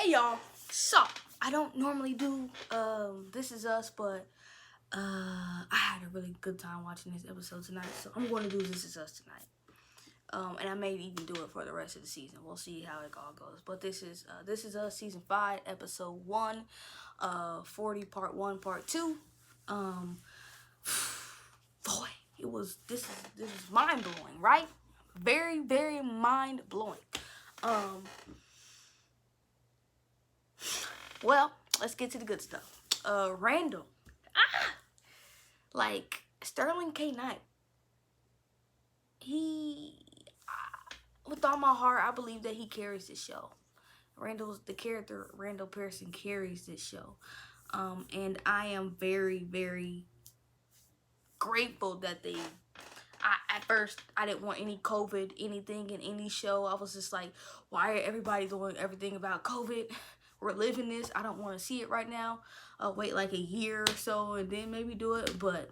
Hey y'all, so I don't normally do This Is Us, but I had a really good time watching this episode tonight, so I'm going to do This Is Us tonight. And I may even do it for the rest of the season. We'll see how it all goes. But this is Us season 5, episode 1, 40 part 1, part 2. Boy, this is mind blowing, right? Very, very mind blowing. Well, let's get to the good stuff. Randall. Like, Sterling K. Knight. With all my heart, I believe that he carries this show. The character, Randall Pearson, carries this show. And I am very, very grateful that at first, I didn't want any COVID, anything in any show. I was just like, why are everybody doing everything about COVID? We're living this. I don't want to see it right now. Wait like a year or so and then maybe do it. But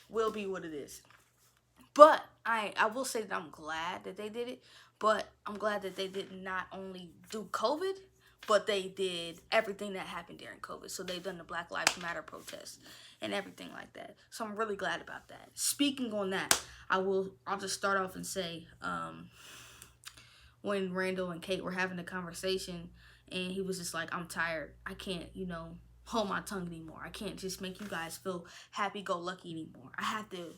will be what it is. But I will say that I'm glad that they did it. But I'm glad that they did not only do COVID, but they did everything that happened during COVID. So they've done the Black Lives Matter protests and everything like that. So I'm really glad about that. Speaking on that, I'll just start off and say, when Randall and Kate were having a conversation, and he was just like, I'm tired. I can't, hold my tongue anymore. I can't just make you guys feel happy-go-lucky anymore. I have to,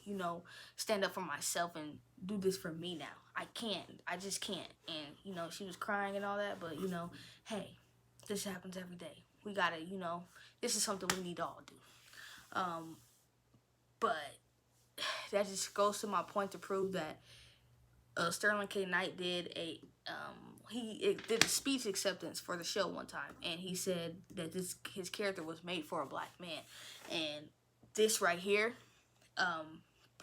stand up for myself and do this for me now. I can't. I just can't. And, she was crying and all that, but, hey, this happens every day. We gotta, this is something we need to all do. But that just goes to my point to prove that Sterling K. Knight did a speech acceptance for the show one time, and he said that his character was made for a black man, and this right here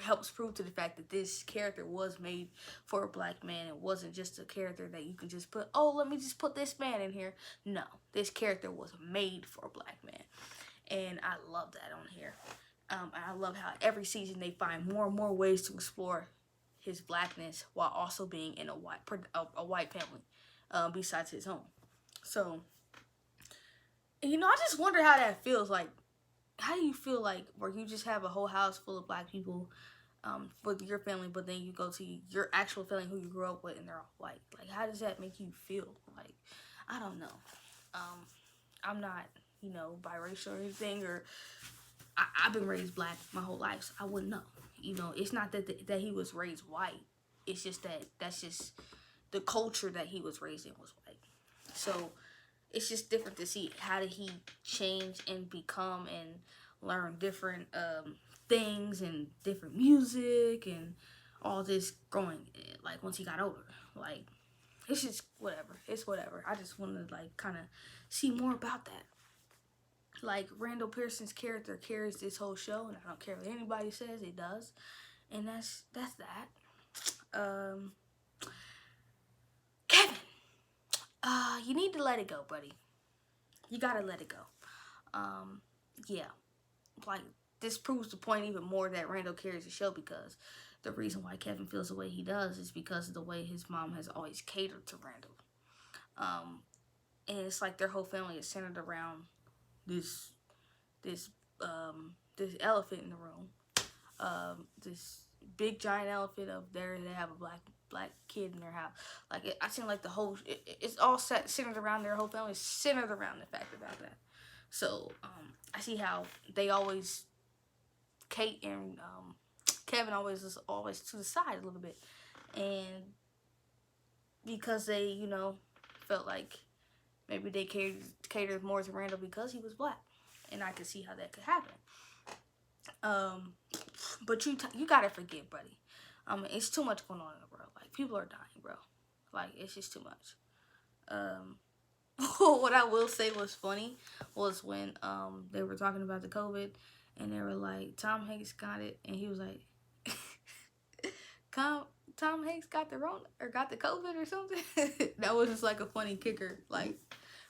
helps prove to the fact that this character was made for a black man. It wasn't just a character that you can just put, oh, let me just put this man in here. No, this character was made for a black man, and I love that on here. I love how every season they find more and more ways to explore his blackness while also being in a white family, besides his own. So, I just wonder how that feels. Like, how do you feel like where you just have a whole house full of black people, with your family, but then you go to your actual family who you grew up with and they're all white? Like, how does that make you feel? Like, I don't know. I'm not, biracial or anything, or I've been raised black my whole life, so I wouldn't know. It's not that he was raised white. It's just that's just the culture that he was raised in was white. So it's just different to see how did he change and become and learn different things and different music and all this growing, like, once he got older. Like, it's just whatever. It's whatever. I just wanted to, like, kind of see more about that. Like, Randall Pearson's character carries this whole show, and I don't care what anybody says, it does. And that's that. Kevin, you need to let it go, buddy. You gotta let it go. Yeah. Like, this proves the point even more that Randall carries the show, because the reason why Kevin feels the way he does is because of the way his mom has always catered to Randall. And it's like their whole family is centered around this elephant in the room. This big giant elephant up there. They have a black kid in their house. Like, I seem like it's all centered around their whole family. Centered around the fact about that. So I see how they always, Kate and Kevin always to the side a little bit, and because they felt like maybe they catered more to Randall because he was black, and I could see how that could happen. But you gotta forgive, buddy. It's too much going on in the world. Like, people are dying, bro. Like, it's just too much. What I will say was funny was when they were talking about the COVID, and they were like, Tom Hanks got it, and he was like, Tom Hanks got the COVID or something. That was just like a funny kicker. Like,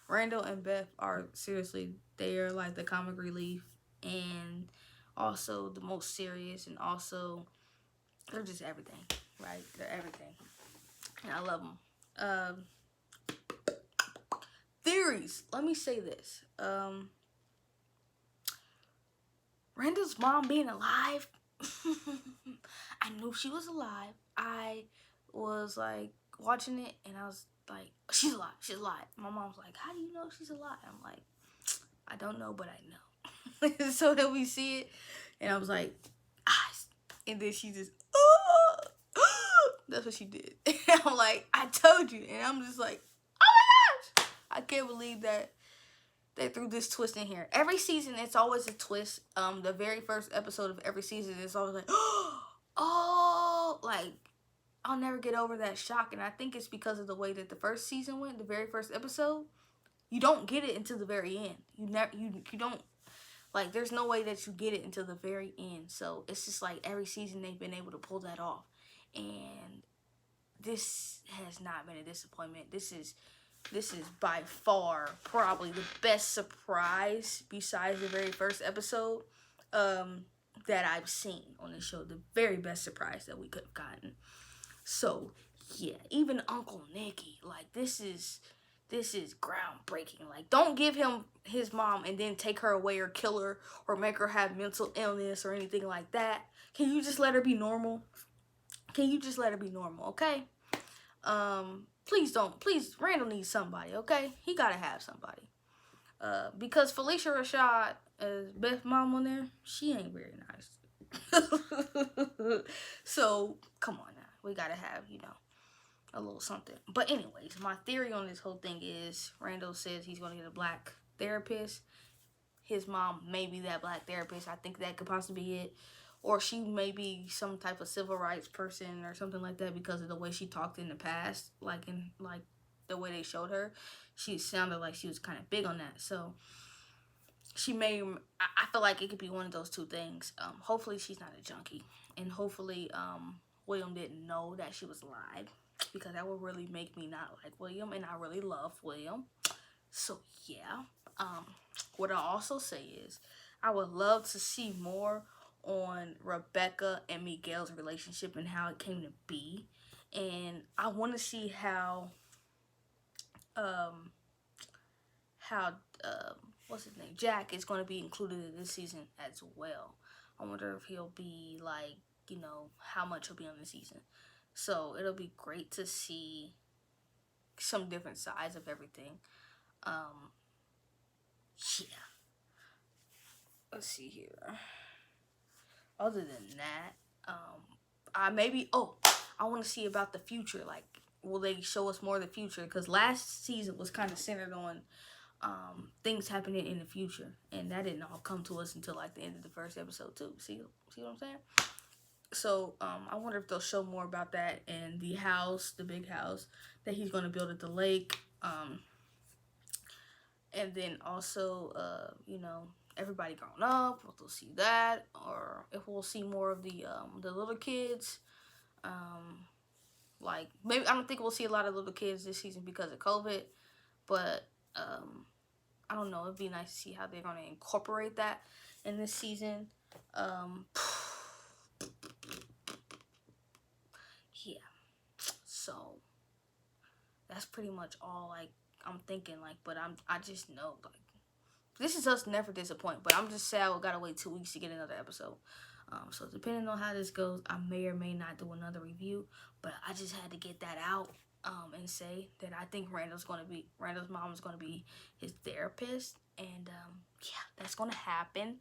Randall and Beth are seriously, they are like the comic relief, and also the most serious, and also they're just everything, right? They're everything, and I love them. theories. Let me say this. Randall's mom being alive. I knew she was alive. I was like watching it and I was like, she's alive. She's alive. My mom's like, how do you know she's alive? I'm like, I don't know, but I know. So then we see it and I was like, ah. And then she just, oh, that's what she did. And I'm like, I told you. And I'm just like, oh my gosh. I can't believe that they threw this twist in here. Every season, it's always a twist. The very first episode of every season is always like, oh, like, I'll never get over that shock. And I think it's because of the way that the first season went, the very first episode. You don't get it until the very end. You don't, like, there's no way that you get it until the very end. So it's just like every season they've been able to pull that off. And this has not been a disappointment. This is by far probably the best surprise besides the very first episode that I've seen on the show. The very best surprise that we could have gotten. So yeah, even Uncle Nicky, like this is groundbreaking. Like, don't give him his mom and then take her away or kill her or make her have mental illness or anything like that. Can you just let her be normal? Can you just let her be normal, okay? Please don't. Please, Randall needs somebody, okay? He gotta have somebody. Because Felicia Rashad, Beth mom on there, she ain't very nice. So, come on now. We gotta have, a little something. But anyways, my theory on this whole thing is Randall says he's going to get a black therapist. His mom may be that black therapist. I think that could possibly be it. Or she may be some type of civil rights person or something like that because of the way she talked in the past. Like the way they showed her. She sounded like she was kind of big on that. So she may, I feel like it could be one of those two things. Hopefully she's not a junkie. And hopefully William didn't know that she was alive. Because that would really make me not like William. And I really love William. So, yeah. What I'll also say is, I would love to see more on Rebecca and Miguel's relationship and how it came to be. And I want to see how what's his name? Jack is going to be included in this season as well. I wonder if he'll be like, how much he'll be on the season. So it'll be great to see some different sides of everything. Yeah. Let's see here. Other than that, I want to see about the future. Like, will they show us more of the future? Because last season was kind of centered on things happening in the future, and that didn't all come to us until like the end of the first episode too. See what I'm saying? So, I wonder if they'll show more about that and the house, the big house that he's going to build at the lake. And then also, everybody grown up, if we'll see that. Or if we'll see more of the little kids. Like, maybe, I don't think we'll see a lot of little kids this season because of COVID. But, I don't know. It'd be nice to see how they're going to incorporate that in this season. Yeah, so that's pretty much all like I'm thinking, like, but I just know, like, this is us never disappoint, but I'm just sad we gotta wait 2 weeks to get another episode. So depending on how this goes, I may or may not do another review, but I just had to get that out and say that I think Randall's mom is gonna be his therapist, and yeah, that's gonna happen.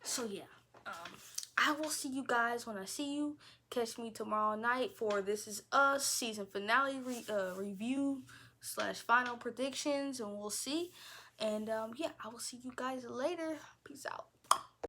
So yeah, I will see you guys when I see you. Catch me tomorrow night for This Is Us season finale review / final predictions, and we'll see. And yeah, I will see you guys later. Peace out.